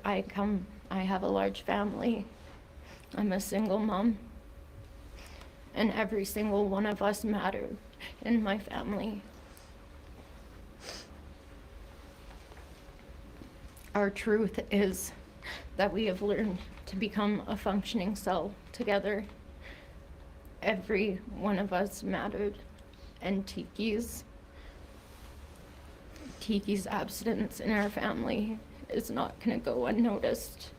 I have a large family. I'm a single mom. And every single one of us mattered in my family. Our truth is that we have learned to become a functioning cell together. Every one of us mattered, and Tiki's absence in our family is not gonna go unnoticed.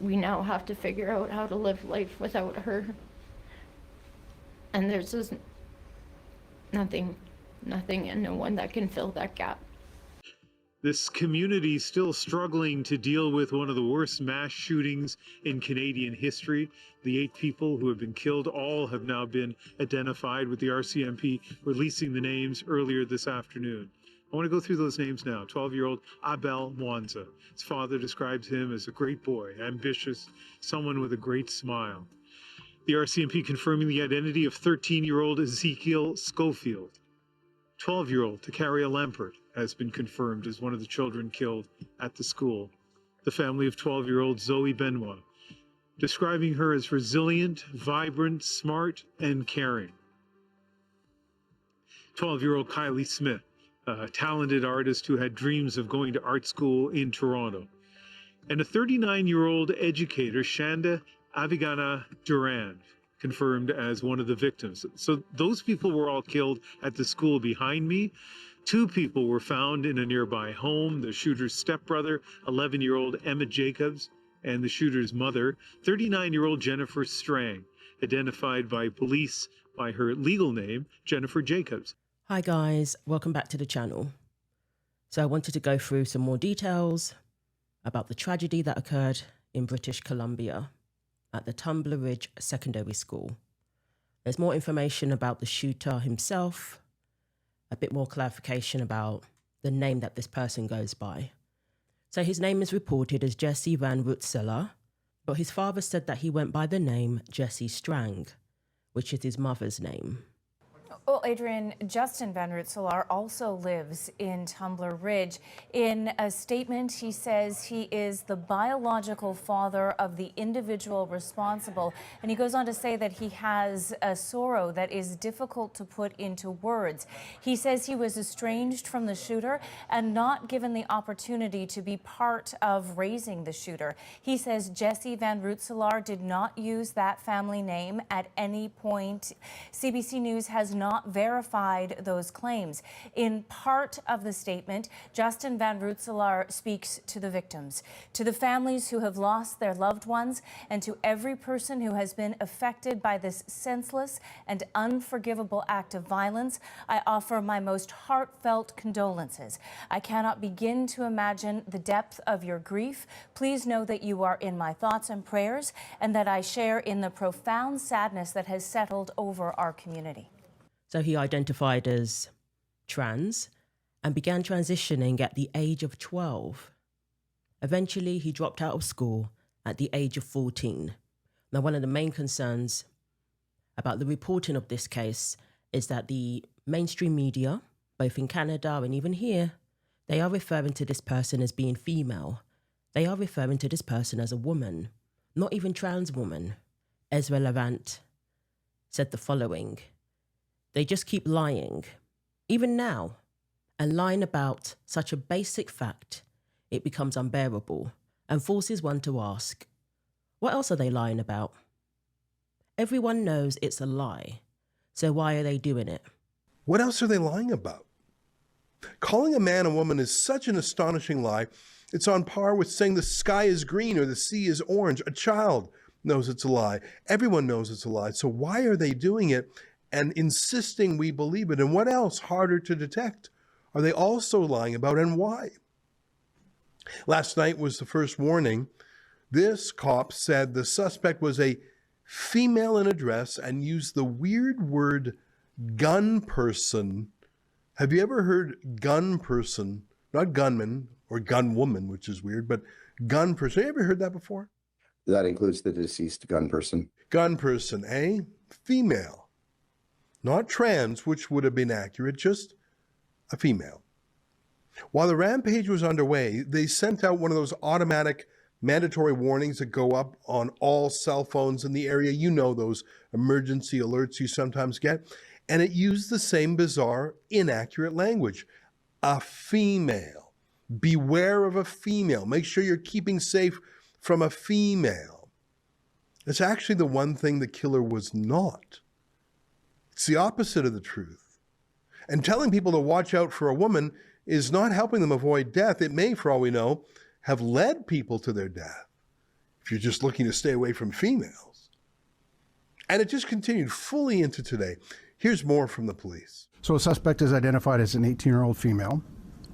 We now have to figure out how to live life without her. And there's just nothing and no one that can fill that gap. This community still struggling to deal with one of the worst mass shootings in Canadian history. The 8 people who have been killed, all have now been identified, with the RCMP releasing the names earlier this afternoon. I want to go through those names now. 12-year-old Abel Mwanza. His father describes him as a great boy, ambitious, someone with a great smile. The RCMP confirming the identity of 13-year-old Ezekiel Schofield. 12-year-old Takaria Lampert has been confirmed as one of the children killed at the school. The family of 12-year-old Zoe Benoit, describing her as resilient, vibrant, smart, and caring. 12-year-old Kylie Smith, a talented artist who had dreams of going to art school in Toronto. And a 39-year-old educator, Shanda Avigana Duran, confirmed as one of the victims. So those people were all killed at the school behind me. 2 people were found in a nearby home: the shooter's stepbrother, 11-year-old Emma Jacobs, and the shooter's mother, 39-year-old Jennifer Strang, identified by police by her legal name, Jennifer Jacobs. Hi guys, welcome back to the channel. So I wanted to go through some more details about the tragedy that occurred in British Columbia at the Tumber Ridge Secondary School. There's more information about the shooter himself, a bit more clarification about the name that this person goes by. So his name is reported as Jesse Van Rootselaar, but his father said that he went by the name Jesse Strang, which is his mother's name. Well, Adrian, Justin Van Rootselaar also lives in Tumber Ridge. In a statement, he says he is the biological father of the individual responsible. And he goes on to say that he has a sorrow that is difficult to put into words. He says he was estranged from the shooter and not given the opportunity to be part of raising the shooter. He says Jesse Van Rootselaar did not use that family name at any point. CBC News has not verified those claims. In part of the statement, Justin Van Rootselaar speaks to the victims, to the families who have lost their loved ones, and to every person who has been affected by this senseless and unforgivable act of violence. I offer my most heartfelt condolences. I cannot begin to imagine the depth of your grief. Please know that you are in my thoughts and prayers, and that I share in the profound sadness that has settled over our community. So he identified as trans and began transitioning at the age of 12. Eventually, he dropped out of school at the age of 14. Now, one of the main concerns about the reporting of this case is that the mainstream media, both in Canada and even here, they are referring to this person as being female. They are referring to this person as a woman, not even trans woman. Ezra Levant said the following: "They just keep lying, even now, and lying about such a basic fact, it becomes unbearable and forces one to ask, what else are they lying about? Everyone knows it's a lie, so why are they doing it?" What else are they lying about? Calling a man a woman is such an astonishing lie. It's on par with saying the sky is green or the sea is orange. A child knows it's a lie. Everyone knows it's a lie. So why are they doing it and insisting we believe it? And what else, harder to detect, are they also lying about, and why? Last night was the first warning. This cop said the suspect was a female in a dress and used the weird word gun person. Have you ever heard gun person? Not gunman or gun woman, which is weird, but gun person. Have you ever heard that before? That includes the deceased gun person. Gun person, eh? Female. Not trans, which would have been accurate, just a female. While the rampage was underway, they sent out one of those automatic mandatory warnings that go up on all cell phones in the area. You know, those emergency alerts you sometimes get. And it used the same bizarre, inaccurate language. A female. Beware of a female. Make sure you're keeping safe from a female. It's actually the one thing the killer was not. It's the opposite of the truth. And telling people to watch out for a woman is not helping them avoid death. It may, for all we know, have led people to their death if you're just looking to stay away from females. And it just continued fully into today. Here's more from the police. So a suspect is identified as an 18-year-old female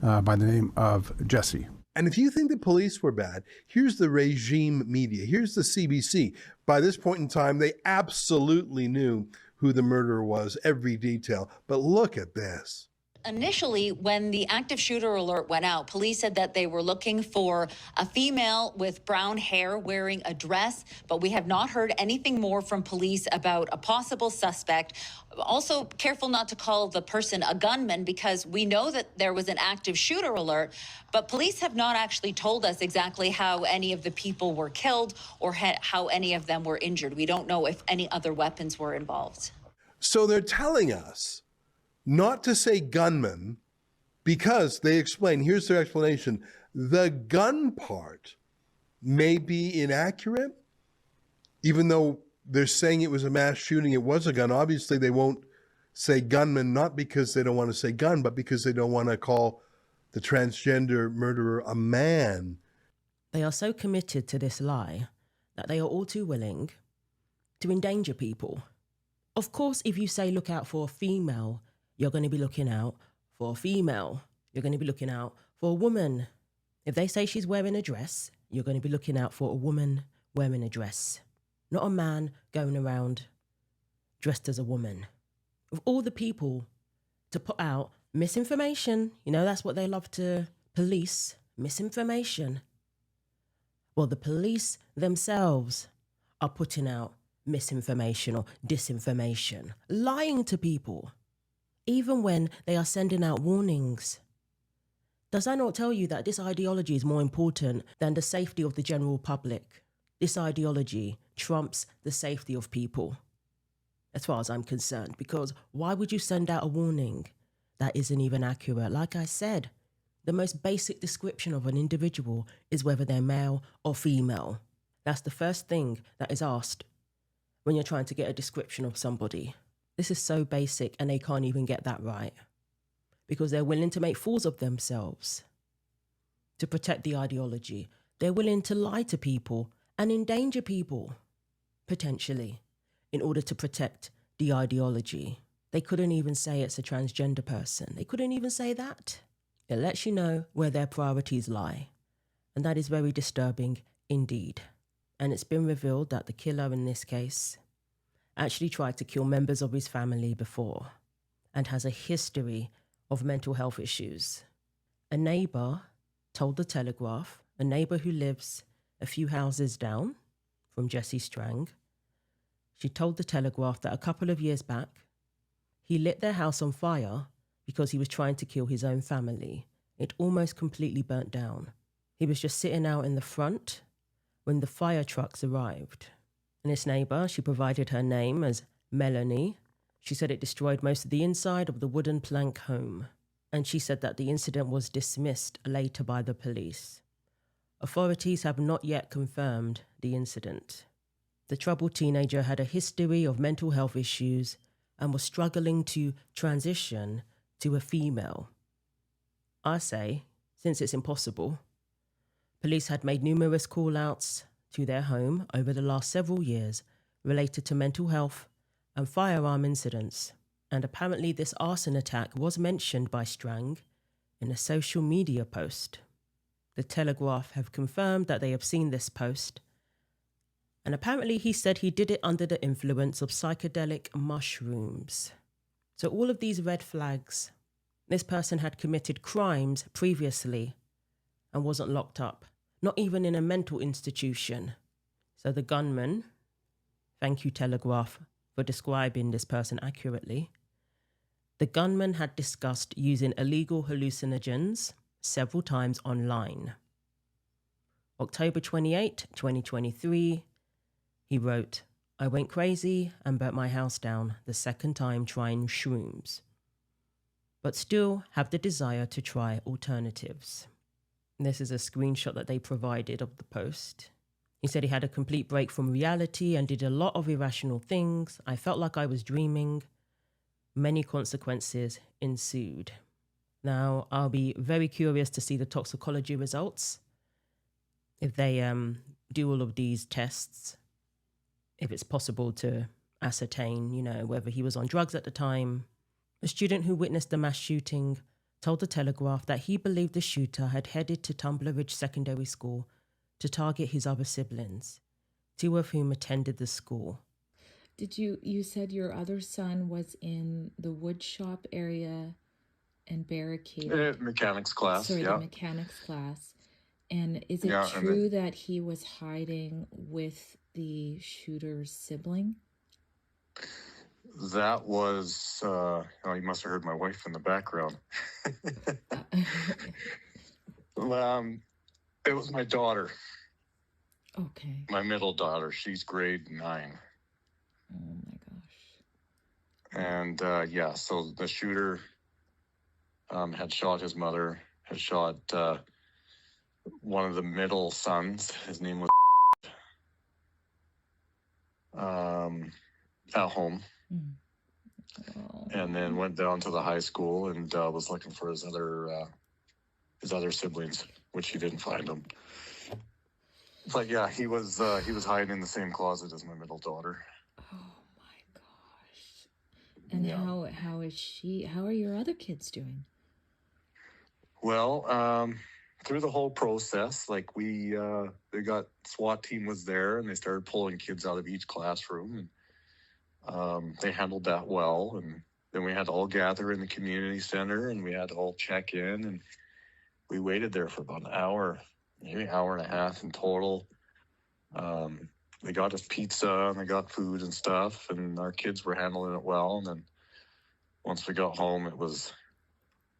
by the name of Jessie. And if you think the police were bad, here's the regime media. Here's the CBC. By this point in time, they absolutely knew who the murderer was, every detail. But look at this. Initially, when the active shooter alert went out, police said that they were looking for a female with brown hair wearing a dress, but we have not heard anything more from police about a possible suspect. Also, careful not to call the person a gunman, because we know that there was an active shooter alert, but police have not actually told us exactly how any of the people were killed or how any of them were injured. We don't know if any other weapons were involved. So they're telling us not to say gunman because they explain, here's their explanation, the gun part may be inaccurate, even though they're saying it was a mass shooting, it was a gun. Obviously, they won't say gunman, not because they don't want to say gun, but because they don't want to call the transgender murderer a man. They are so committed to this lie that they are all too willing to endanger people. Of course, if you say look out for a female, you're going to be looking out for a female. You're going to be looking out for a woman. If they say she's wearing a dress, you're going to be looking out for a woman wearing a dress, not a man going around dressed as a woman. Of all the people to put out misinformation, you know, that's what they love to police, misinformation. Well, the police themselves are putting out misinformation or disinformation, lying to people, even when they are sending out warnings. Does that not tell you that this ideology is more important than the safety of the general public? This ideology trumps the safety of people, as far as I'm concerned, because why would you send out a warning that isn't even accurate? Like I said, the most basic description of an individual is whether they're male or female. That's the first thing that is asked when you're trying to get a description of somebody. This is so basic, and they can't even get that right because they're willing to make fools of themselves to protect the ideology. They're willing to lie to people and endanger people, potentially, in order to protect the ideology. They couldn't even say it's a transgender person. They couldn't even say that. It lets you know where their priorities lie, and that is very disturbing indeed. And it's been revealed that the killer in this case actually tried to kill members of his family before and has a history of mental health issues. A neighbour told the Telegraph, a neighbour who lives a few houses down from Jesse Strang, she told the Telegraph that a couple of years back, he lit their house on fire because he was trying to kill his own family. It almost completely burnt down. He was just sitting out in the front when the fire trucks arrived. And this neighbour, she provided her name as Melanie. She said it destroyed most of the inside of the wooden plank home. And she said that the incident was dismissed later by the police. Authorities have not yet confirmed the incident. The troubled teenager had a history of mental health issues and was struggling to transition to a female. I say, since it's impossible, police had made numerous call-outs to their home over the last several years related to mental health and firearm incidents, and apparently this arson attack was mentioned by Strang in a social media post. The Telegraph have confirmed that they have seen this post, and apparently he said he did it under the influence of psychedelic mushrooms. So all of these red flags, this person had committed crimes previously and wasn't locked up, not even in a mental institution. So the gunman, thank you Telegraph for describing this person accurately, the gunman had discussed using illegal hallucinogens several times online. October 28, 2023, he wrote, "I went crazy and burnt my house down the second time trying shrooms, but still have the desire to try alternatives." This is a screenshot that they provided of the post. He said he had a complete break from reality and did a lot of irrational things. I felt like I was dreaming. Many consequences ensued. Now, I'll be very curious to see the toxicology results. If they do all of these tests, if it's possible to ascertain, whether he was on drugs at the time. A student who witnessed the mass shooting told the Telegraph that he believed the shooter had headed to Tumber Ridge Secondary School to target his other siblings, two of whom attended the school. You said your other son was in the wood shop area and barricaded? Mechanics class, Sorry, yeah. the mechanics class. And is it Yeah, true that he was hiding with the shooter's sibling? That was, you must have heard my wife in the background. It was my daughter, Okay. my middle daughter. She's grade 9. Oh my gosh. And so the shooter had shot his mother, had shot one of the middle sons. His name was at home. Mm. Oh. And then went down to the high school and was looking for his other siblings, which he didn't find them. But yeah, he was hiding in the same closet as my middle daughter. Oh my gosh. And Yeah. how is she? How are your other kids doing? Well, through the whole process, they got SWAT team was there and they started pulling kids out of each classroom, and they handled that well. And then we had to all gather in the community center and we had to all check in, and we waited there for about an hour, maybe an hour and a half in total. They got us pizza and they got food and stuff, and our kids were handling it well. And then once we got home, it was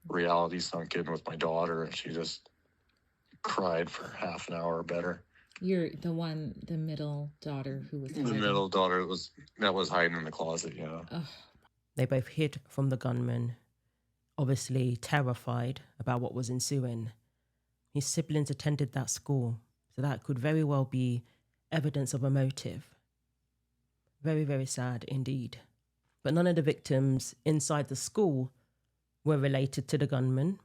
reality sunk in with my daughter, and she just cried for half an hour or better. You're the middle daughter who was The hiding. middle daughter that was hiding in the closet, yeah. Ugh. They both hid from the gunman, obviously terrified about what was ensuing. His siblings attended that school, so that could very well be evidence of a motive. Very, very sad indeed. But none of the victims inside the school were related to the gunman,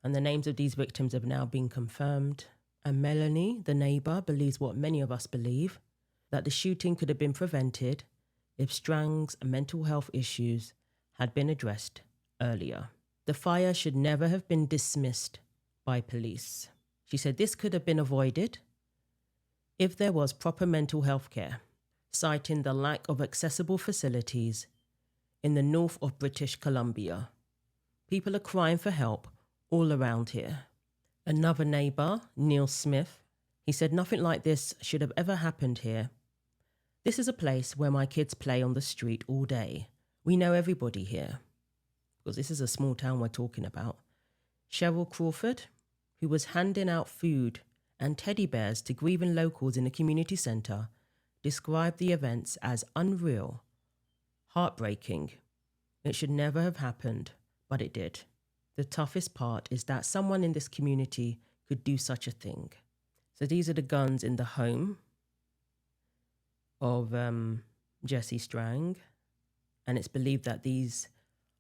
and the names of these victims have now been confirmed. And Melanie, the neighbour, believes what many of us believe, that the shooting could have been prevented if Strang's mental health issues had been addressed earlier. The fire should never have been dismissed by police. She said this could have been avoided if there was proper mental health care, citing the lack of accessible facilities in the north of British Columbia. People are crying for help all around here. Another neighbour, Neil Smith, he said nothing like this should have ever happened here. This is a place where my kids play on the street all day. We know everybody here, because this is a small town we're talking about. Cheryl Crawford, who was handing out food and teddy bears to grieving locals in the community centre, described the events as unreal, heartbreaking. It should never have happened, but it did. The toughest part is that someone in this community could do such a thing. So these are the guns in the home of Jesse Strang, and it's believed that these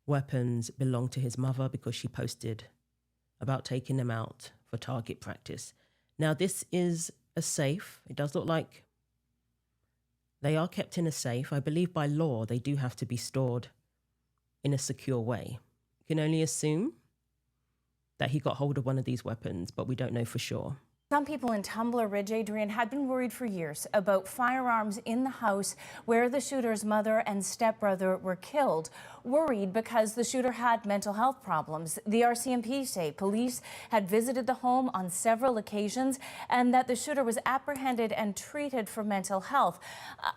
weapons belong to his mother because she posted about taking them out for target practice. Now, this is a safe. It does look like they are kept in a safe. I believe by law they do have to be stored in a secure way. You can only assume that he got hold of one of these weapons, but we don't know for sure. Some people in Tumber Ridge, Adrian, had been worried for years about firearms in the house where the shooter's mother and stepbrother were killed. Worried because the shooter had mental health problems. The RCMP say police had visited the home on several occasions and that the shooter was apprehended and treated for mental health.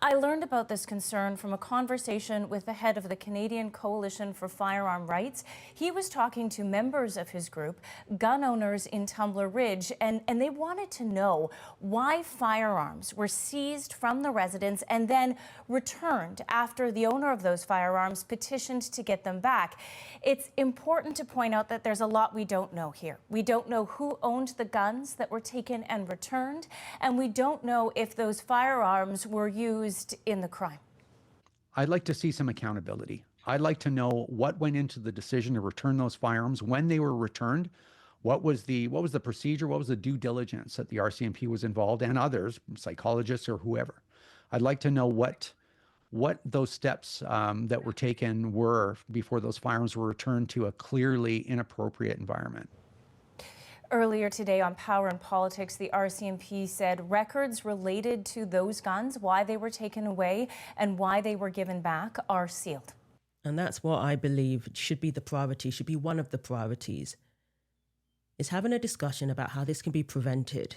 I learned about this concern from a conversation with the head of the Canadian Coalition for Firearm Rights. He was talking to members of his group, gun owners in Tumber Ridge, and they wanted to know why firearms were seized from the residence and then returned after the owner of those firearms petitioned to get them back. It's important to point out that there's a lot we don't know here. We don't know who owned the guns that were taken and returned, and we don't know if those firearms were used in the crime. I'd like to see some accountability. I'd like to know what went into the decision to return those firearms, when they were returned. What was the procedure? What was the due diligence that the RCMP was involved, and others, psychologists or whoever? I'd like to know what those steps that were taken were before those firearms were returned to a clearly inappropriate environment. Earlier today on Power and Politics, the RCMP said records related to those guns, why they were taken away and why they were given back, are sealed. And that's what I believe should be the priority, should be one of the priorities, is having a discussion about how this can be prevented.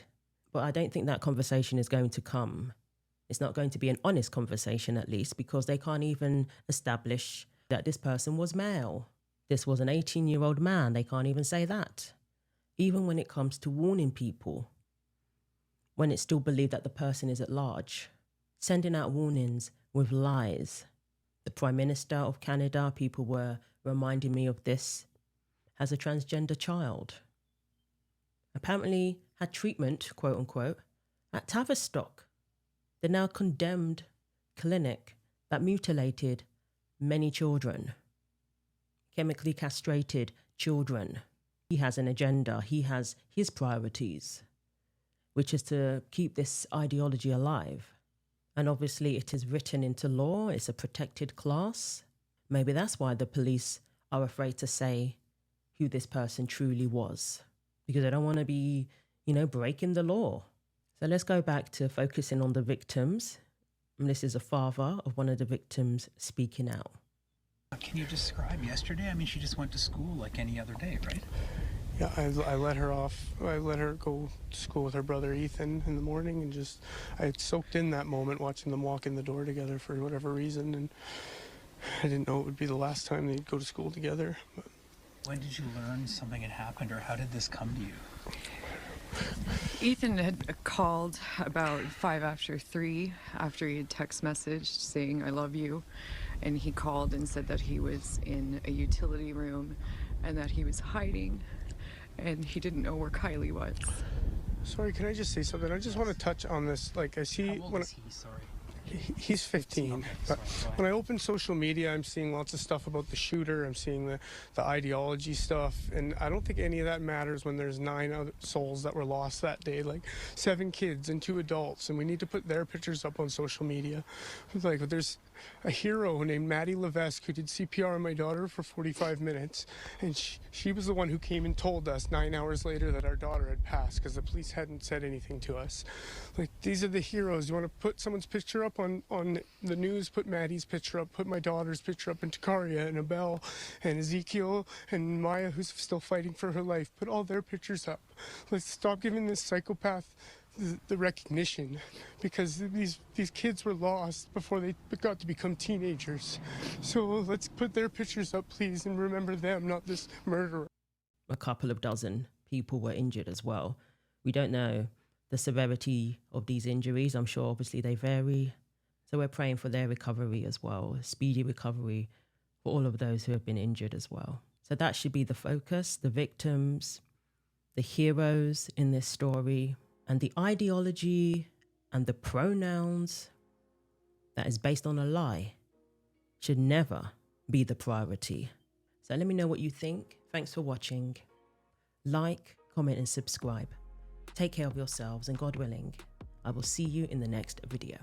But I don't think that conversation is going to come. It's not going to be an honest conversation, at least, because they can't even establish that this person was male. This was an 18-year-old man. They can't even say that. Even when it comes to warning people, when it's still believed that the person is at large, sending out warnings with lies. The Prime Minister of Canada, people were reminding me of this, has a transgender child. Apparently had treatment, quote unquote, at Tavistock, the now condemned clinic that mutilated many children, chemically castrated children. He has an agenda, he has his priorities, which is to keep this ideology alive. And obviously it is written into law, it's a protected class. Maybe that's why the police are afraid to say who this person truly was, because they don't want to be, breaking the law. So let's go back to focusing on the victims. And this is a father of one of the victims speaking out. Can you describe yesterday? I mean, she just went to school like any other day, right? Yeah, I let her off. I let her go to school with her brother Ethan in the morning, and I had soaked in that moment watching them walk in the door together for whatever reason, and I didn't know it would be the last time they'd go to school together. But when did you learn something had happened, or how did this come to you? Ethan had called about 3:05 after he had text messaged saying, "I love you." And he called and said that he was in a utility room and that he was hiding and he didn't know where Kylie was. Sorry, can I just say something? I just want to touch on this. Like, I see How old is he? Sorry. He's 15. Okay, but sorry, when I open social media, I'm seeing lots of stuff about the shooter. I'm seeing the ideology stuff, and I don't think any of that matters when there's 9 other souls that were lost that day, like 7 kids and 2 adults, and we need to put their pictures up on social media. Like, there's a hero named Maddie Levesque who did CPR on my daughter for 45 minutes, and she was the one who came and told us 9 hours later that our daughter had passed because the police hadn't said anything to us. Like, these are the heroes. You want to put someone's picture up on the news, put Maddie's picture up, put my daughter's picture up, and Takaria and Abel and Ezekiel and Maya, who's still fighting for her life. Put all their pictures up. Let's stop giving this psychopath the recognition, because these kids were lost before they got to become teenagers. So let's put their pictures up, please, and remember them, not this murderer. A couple of dozen people were injured as well. We don't know the severity of these injuries. I'm sure obviously they vary. So we're praying for their recovery as well, speedy recovery for all of those who have been injured as well. So that should be the focus, the victims, the heroes in this story, and the ideology and the pronouns that is based on a lie should never be the priority. So let me know what you think. Thanks for watching. Like, comment, and subscribe. Take care of yourselves, and God willing, I will see you in the next video.